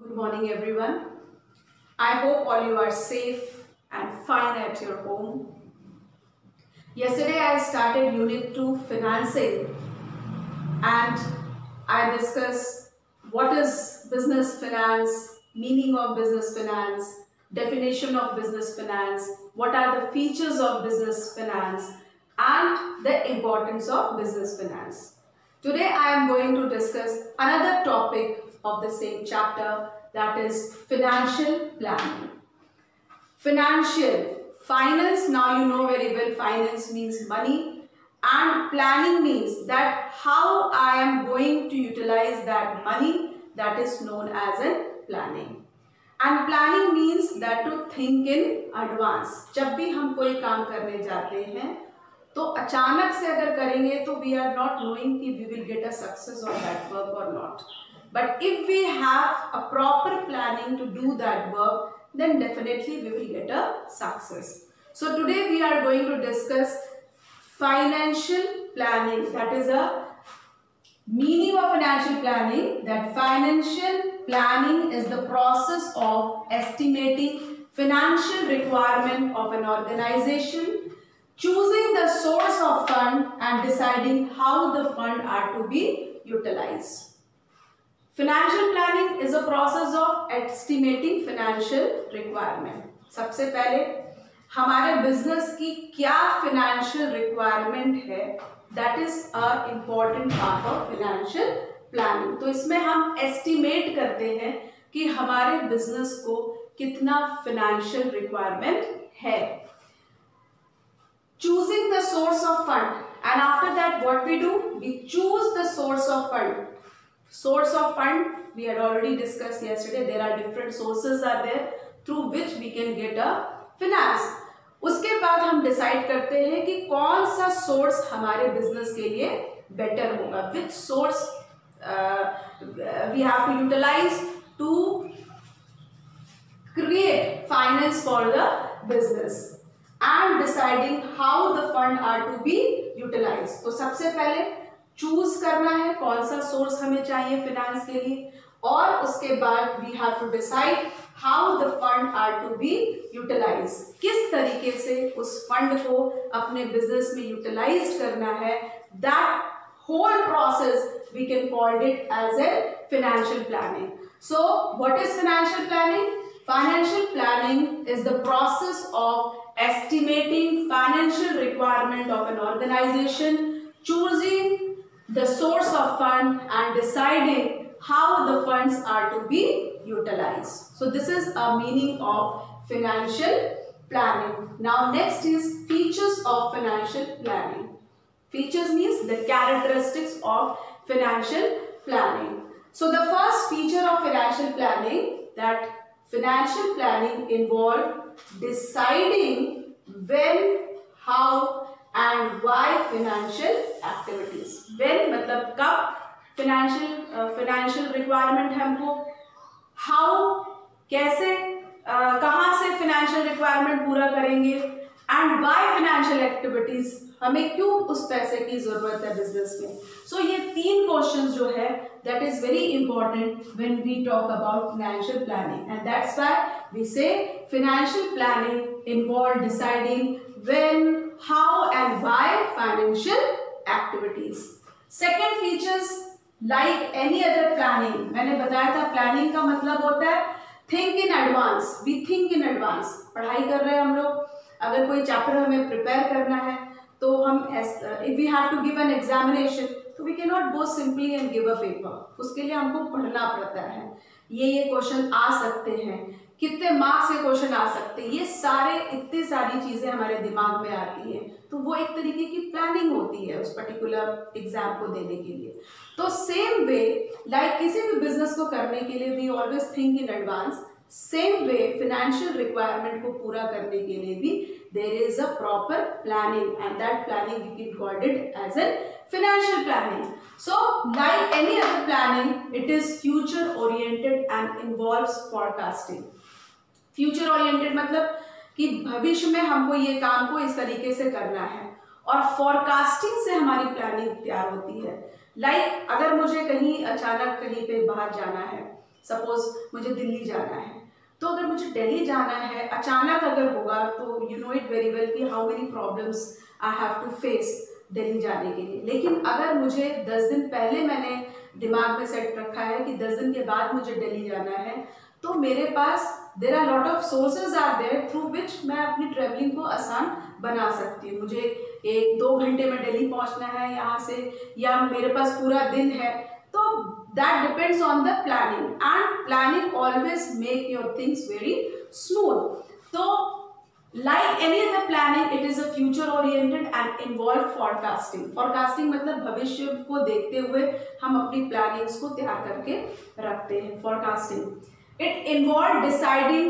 Good morning, everyone. I hope all you are safe and fine at your home. Yesterday, I started Unit 2 Financing and I discussed what is business finance, meaning of business finance, definition of business finance, what are the features of business finance, and the importance of business finance. Today I am going to discuss another topic of the same chapter, that is financial planning. Finance, now you know very well, finance means money, and planning means that how I am going to utilize that money, that is known as a planning. And planning means that to think in advance. जब भी हम कोई काम करने जाते हैं तो अचानक से अगर करेंगे तो we are not knowing कि we will get a success on that work or not. But if we have a proper planning to do that work, then definitely we will get a success. So today we are going to discuss financial planning. That is a meaning of financial planning, that financial planning is the process of estimating financial requirement of an organization, choosing the source of fund and deciding how the fund are to be utilized. Financial planning is a process of estimating financial requirement. सबसे पहले हमारे business की क्या financial requirement है, that is a important part of financial planning. तो इसमें हम estimate करते हैं कि हमारे बिजनेस को कितना financial requirement है. Choosing the source of fund, and after that what we do, we choose the source of fund. Source of fund we had already discussed yesterday. There are different sources are there through which we can get a finance. उसके बाद हम decide करते हैं कि कौन सा source हमारे business के लिए बेटर होगा, which source we have to utilize to create finance for the business, and deciding how the fund are to be utilized. तो सबसे पहले चूज करना है कौन सा सोर्स हमें चाहिए फिनेंस के लिए, और उसके बाद we have to decide how the fund are to be utilise, किस तरीके से उस फंड को अपने बिजनेस में यूटिलाइज करना है. That whole process we can call it as a financial planning. So what is financial planning? Financial planning is the process of estimating financial requirement of an organization, choosing the source of fund and deciding how the funds are to be utilized. So this is a meaning of financial planning. Now next is features of financial planning. Features means the characteristics of financial planning. So the first feature of financial planning, that financial planning involve deciding when, how and why financial activities. When मतलब कब financial requirement है हमको, how कैसे कहाँ से financial requirement पूरा करेंगे, and why financial activities, हमें क्यों उस पैसे की जरूरत है बिजनेस में. सो ये तीन क्वेश्चंस जो है that is very important when we talk about financial planning, and that's why we say financial planning involve deciding when, how and why financial activities. Second features like any other planning, मैंने बताया था planning का मतलब होता है think in advance. We think in advance. पढ़ाई कर रहे हैं हम लोग, अगर कोई चैप्टर हमें प्रिपेयर करना है तो हम if we have to give an examination, तो we cannot go simply and give a paper. उसके लिए हमको पढ़ना पड़ता है. ये क्वेश्चन आ सकते हैं, कितने मार्क्स से क्वेश्चन आ सकते हैं, ये सारे इतनी सारी चीजें हमारे दिमाग में आती हैं. तो वो एक तरीके की प्लानिंग होती है उस पर्टिकुलर एग्जाम को देने के लिए. तो सेम वे लाइक किसी भी बिजनेस को करने के लिए we always think in advance. Same way financial requirement को पूरा करने के लिए भी there is a proper planning, and that planning we can call it as a financial planning. So like any other planning, it is future oriented and involves forecasting. Future oriented मतलब कि भविष्य में हमको ये काम को इस तरीके से करना है, और forecasting से हमारी planning तैयार होती है. लाइक अगर मुझे कहीं अचानक कहीं पे बाहर जाना है सपोज मुझे दिल्ली जाना है, तो अगर मुझे दिल्ली जाना है अचानक अगर होगा तो you know it very well कि how many problems I have to face Delhi जाने के लिए। लेकिन अगर मुझे 10 दिन पहले मैंने दिमाग में सेट रखा है कि 10 दिन के बाद मुझे दिल्ली जाना है, तो मेरे पास there are lot of sources are there through which मैं अपनी ट्रेवलिंग को आसान बना सकती हूँ। मुझे 1-2 घंटे में दिल्ली पहुँचना है यहाँ से, या मेरे पास पूरा दिन है, तो that depends on the planning, and planning always make your things very smooth. So like any other planning, it is a future oriented and involve forecasting. Forecasting मतलब भविष्य को देखते हुए हम अपनी प्लानिंग्स को तैयार करके रखते हैं। Forecasting it involve deciding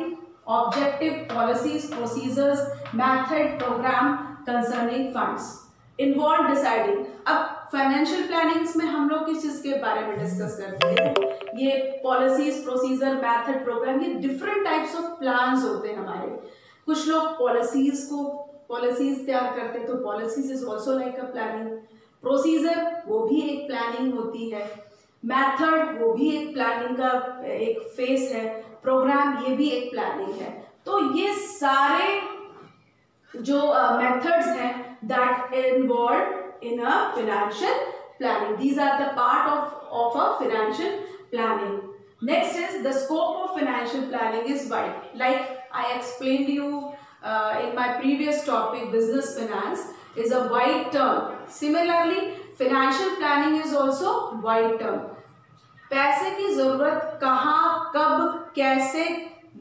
objective policies, procedures, method, program concerning funds. Involve deciding, अब फाइनेंशियल प्लानिंग्स में हम लोग किस चीज के बारे में डिस्कस करते हैं, ये पॉलिसीज, प्रोसीजर, मेथड, प्रोग्राम, ये डिफरेंट टाइप्स ऑफ प्लान्स होते हैं हमारे। कुछ लोग पॉलिसीज तैयार करते हैं, तो policies is also like a planning. Procedure वो भी एक प्लानिंग होती है, मेथड वो भी एक प्लानिंग का एक फेस है, प्रोग्राम ये भी एक प्लानिंग है। तो ये सारे जो मेथड्स हैं that involve in a financial planning, these are the part of a financial planning. Next is the scope of financial planning is wide, like I explained you in my previous topic, business finance is a wide term. Similarly financial planning is also wide term. पैसे की जरूरत कहाँ, कब, कैसे,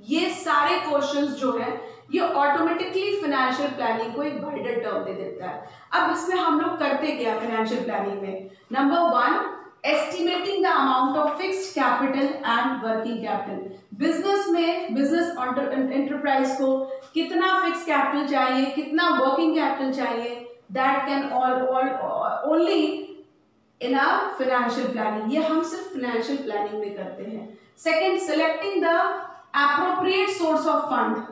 ये सारे questions जो है ये ऑटोमेटिकली फाइनेंशियल प्लानिंग को एक वाइडर टर्म दे देता है। अब इसमें हम लोग करते क्या फाइनेंशियल प्लानिंग में? Number 1, estimating the amount of fixed capital and working capital. Business में, बिजनेस एंटरप्राइज को कितना फिक्स कैपिटल चाहिए, कितना वर्किंग कैपिटल चाहिए, that can only in a financial planning. ये हम सिर्फ फाइनेंशियल प्लानिंग में करते हैं। Second, selecting the appropriate source of fund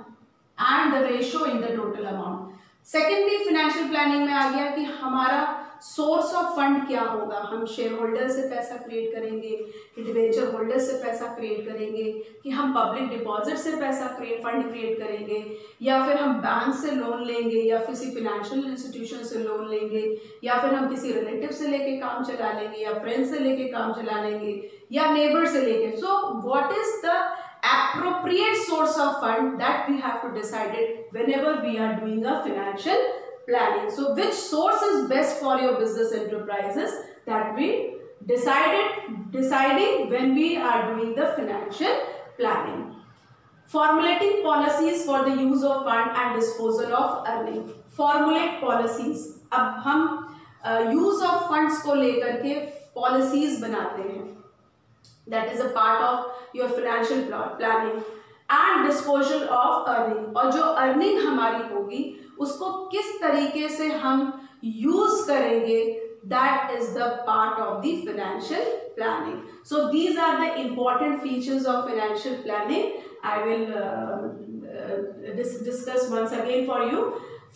and the ratio in the total amount. Secondly financial planning में आ गया कि हमारा सोर्स ऑफ फंड क्या होगा, हम शेयर होल्डर से पैसा क्रिएट करेंगे, डिबेंचर होल्डर से पैसा क्रिएट करेंगे, कि हम पब्लिक डिपॉजिट से पैसा फंड क्रिएट करेंगे, या फिर हम बैंक से लोन लेंगे, या किसी फाइनेंशियल इंस्टीट्यूशन से लोन लेंगे, या फिर हम किसी रिलेटिव से लेके काम चला लेंगे, या फ्रेंड से लेके काम चला लेंगे, या नेबर से लेके। सो what is the appropriate source of fund that we have to decide it whenever we are doing a financial planning. So which source is best for your business enterprises, that we deciding when we are doing the financial planning. Formulating policies for the use of fund and disposal of earning. Formulate policies. अब हम use of funds को लेकर के policies बनाते हैं, that is a part of your financial planning, and disposal of earning, और जो earning हमारी होगी उसको किस तरीके से हम use करेंगे, that is the part of the financial planning. So these are the important features of financial planning. I will discuss once again for you.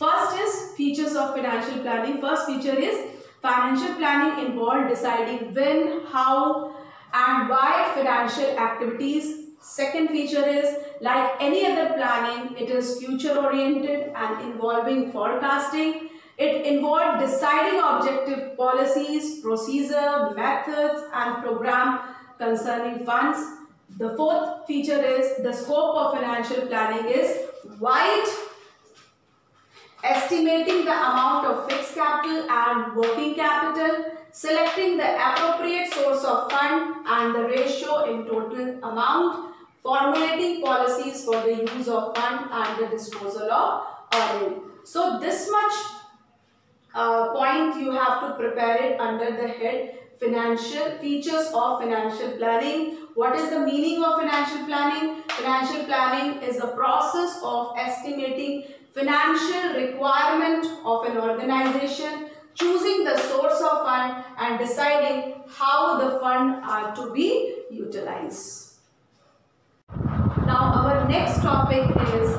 First is features of financial planning. First feature is financial planning involve deciding when, how and why financial activities. Second feature is like any other planning, it is future oriented and involving forecasting. It involves deciding objective policies, procedure, methods and program concerning funds. The fourth feature is the scope of financial planning is wide, estimating the amount of fixed capital and working capital, selecting the appropriate source of fund and the ratio in total amount, formulating policies for the use of fund and the disposal of earning. So this much point you have to prepare it under the head financial features of financial planning. What is the meaning of financial planning? Financial planning is a process of estimating financial requirement of an organization, choosing the source of fund and deciding how the fund are to be utilized. Now our next topic is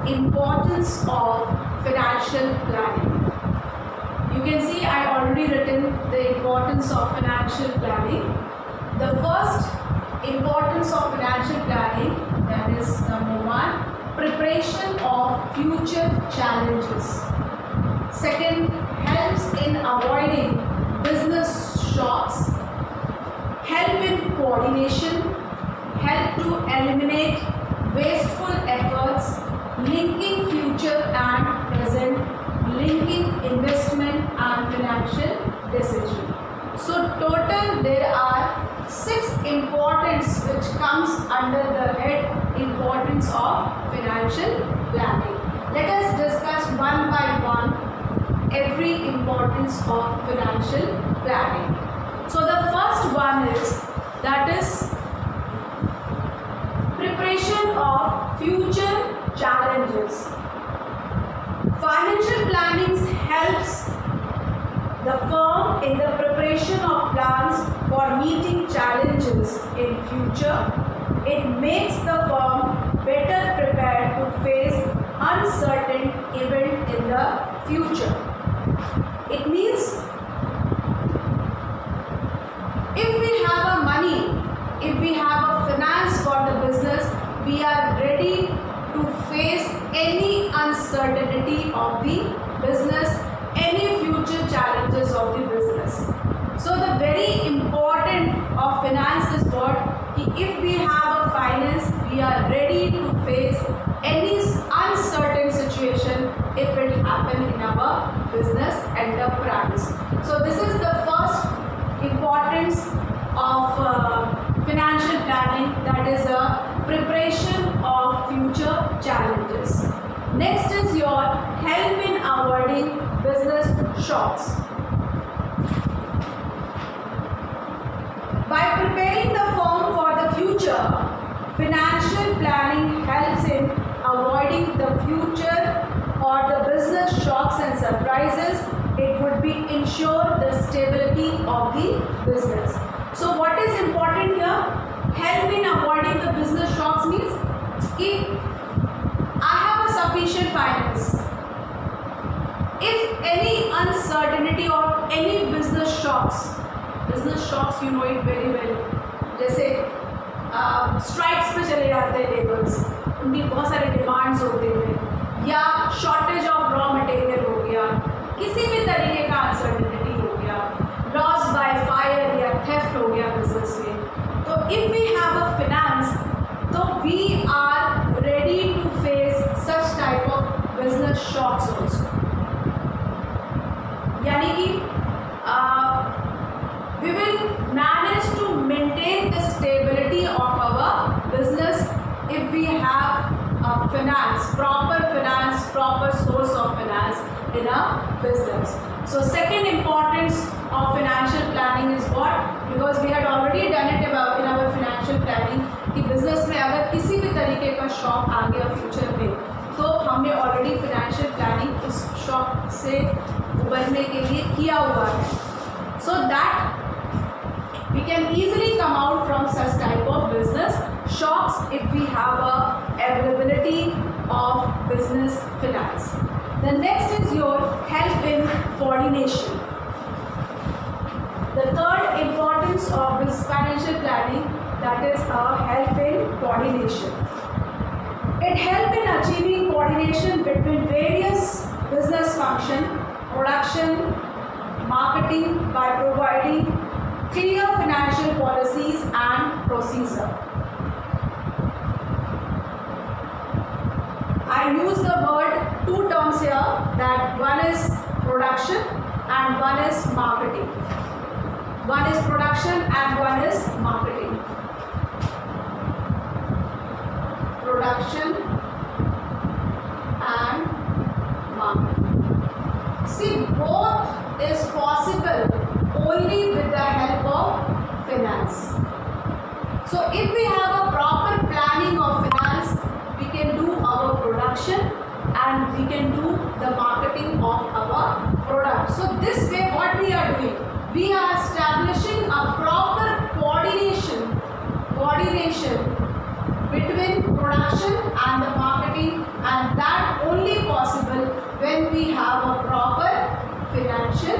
importance of financial planning. You can see I already written the importance of financial planning. The first importance of financial planning, that is number one, preparation of future challenges. Second, helps in avoiding business shocks, help in coordination, help to eliminate wasteful efforts, linking future and present, linking investment and financial decision. So total there are 6 importance which comes under the head importance of financial planning. Let us discuss one by one every importance of financial planning. So the first one is, that is preparation of future challenges. Financial planning helps the firm in the preparation of plans for meeting challenges in future. It makes the firm better prepared to face uncertain event in the future. It means if we have a money, if we have a finance for the business, we are ready to face any uncertainty of the business, any future challenges of the business. So the very important of finance is what? If we have a finance, we are ready to face any uncertain situation if it happen in our business enterprise. So this is the first importance of financial planning, that is a preparation of future challenges. Next is your help in avoiding business shocks. By preparing the firm for the future, financial planning helps in avoiding the future or the business shocks and surprises. It would be ensure the stability of the business. So what is important here? Help in avoiding the business shocks means if I have a sufficient finance, if any uncertainty or any business shocks you know it very well, जैसे strikes पे चले जाते हैं labours, उनकी बहुत सारे demands होते हैं, या शॉर्टेज ऑफ रॉ मटेरियल हो गया, किसी भी तरीके का अनसर्टेनिटी हो गया, लॉस बाय फायर या थेफ्ट हो गया बिजनेस में, तो if we have a finance, तो we are ready to face such type of business shocks also. यानी कि we will manage to maintain the stability of our business if we have finance, proper source of finance in a business. So second importance of financial planning is what? Because we had already done it about in our financial planning कि business में अगर किसी भी तरीके का shock आ गया future में, तो हमने ऑलरेडी फाइनेंशियल प्लानिंग उस शॉक से उबरने के लिए किया हुआ है, so that we can easily come out from such type of business shocks if we have a availability of business finance. The next is your help in coordination. The third importance of this financial planning, that is a help in coordination. It helps in achieving coordination between various business functions, production, marketing, by providing clear financial policies and procedure. I use the word two terms here, that one is production and one is marketing. One is production and one is marketing. Production and marketing. See, both is possible only with the help of finance. So if we have a proper planning of finance, we can do our production and we can do the marketing of our product. So this way what we are doing, we are establishing a proper coordination between production and the marketing, and that only possible when we have a proper financial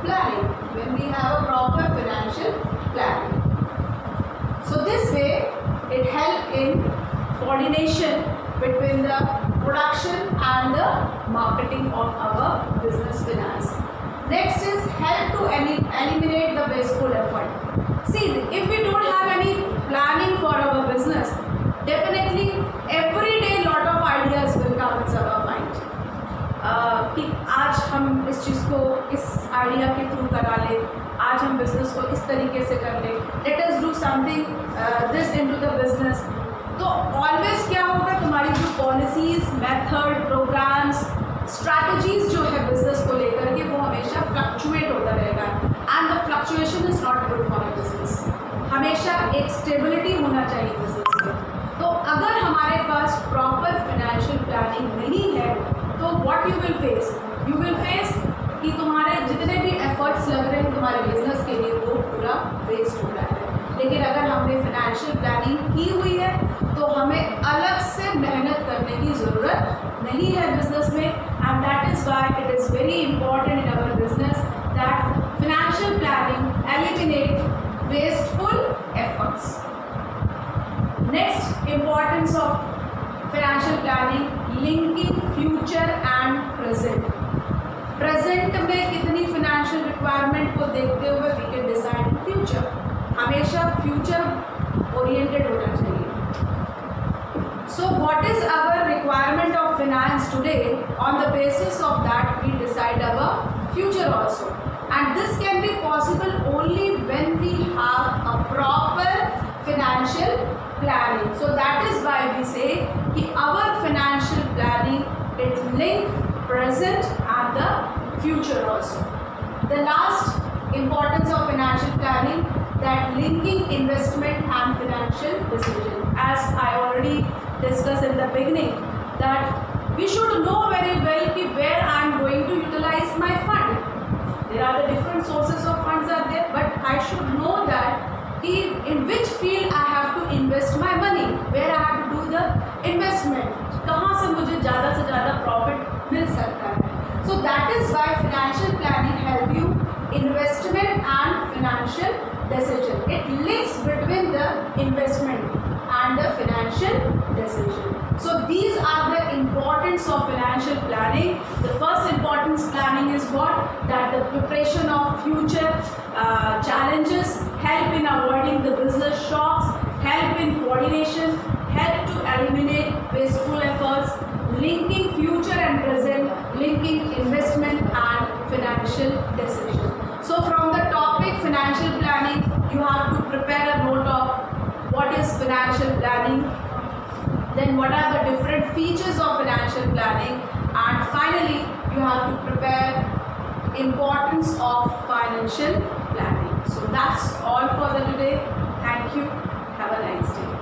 planning. coordination between the production and the marketing of our business finance. Next is help to eliminate the wasteful effort. See, if we don't have any planning for our business, definitely every day lot of ideas will come in our mind. कि आज हम इस चीज़ को इस idea के through करा ले, आज हम बिजनेस को इस तरीके से कर ले, let us do something this into the business. तो ऑलवेज क्या होगा, तुम्हारी जो पॉलिसीज, मेथड, प्रोग्राम्स, स्ट्रैटेजीज जो है बिजनेस को लेकर के वो हमेशा फ्लक्चुएट होता रहेगा. And the fluctuation is not good for a business. हमेशा एक स्टेबिलिटी होना चाहिए बिजनेस में. तो अगर हमारे पास प्रॉपर फाइनेंशियल प्लानिंग नहीं है तो व्हाट यू विल फेस कि तुम्हारे जितने भी एफर्ट्स लग रहे हैं तुम्हारे बिजनेस के लिए वो पूरा वेस्ट हो रहा है. लेकिन अगर हमने फाइनेंशियल प्लानिंग की हुई है तो हमें अलग से मेहनत करने की ज़रूरत नहीं है बिजनेस में. And that is why it is very important in our business that financial planning eliminate wasteful efforts. Next importance of financial planning, linking future and present. Present में कितनी फाइनेंशियल रिक्वायरमेंट को देखते हुए वी कैन डिसाइड फ्यूचर. हमेशा future oriented होना चाहिए. So what is our requirement of finance today, on the basis of that we decide our future also. And this can be possible only when we have a proper financial planning. So that is why we say कि our financial planning it link present and the future also. The last importance of financial planning, that linking investment and financial decision. As I already discussed in the beginning, that we should know very well कि where I am going to utilize my fund. There are the different sources of funds are there, but I should know that in which field I have to invest my money, where I have to do the investment, कहाँ से मुझे ज़्यादा से ज़्यादा profit मिल सकता है. So that is why financial planning help you investment and financial decision. It links between the investment and the financial decision. So these are the importance of financial planning. The first importance planning is what? That the preparation of future challenges, help in avoiding the business shocks, help in coordination, help to eliminate wasteful efforts, linking future and present, linking investment and financial decision. So from the topic financial planning, you have to prepare a note of what is financial planning, then what are the different features of financial planning, and finally you have to prepare importance of financial planning. So that's all for the today. Thank you. Have a nice day.